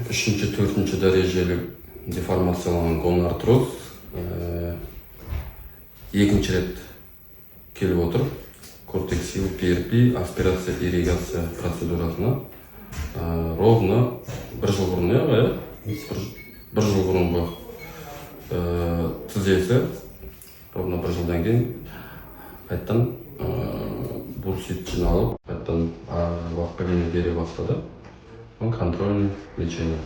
Үшінші, төртінші дәрежелі деформацияланған гонартроз екінші рет келіп отыр. Кортексил PRP аспирация ирригация процедурасына ровно бір жыл бұрын, бір жыл бұрынғы тізесі ровно бір жылдан кейін қайттан бурсит жиналып, қайттан уақытқа бере бастады. Контрольный лечение.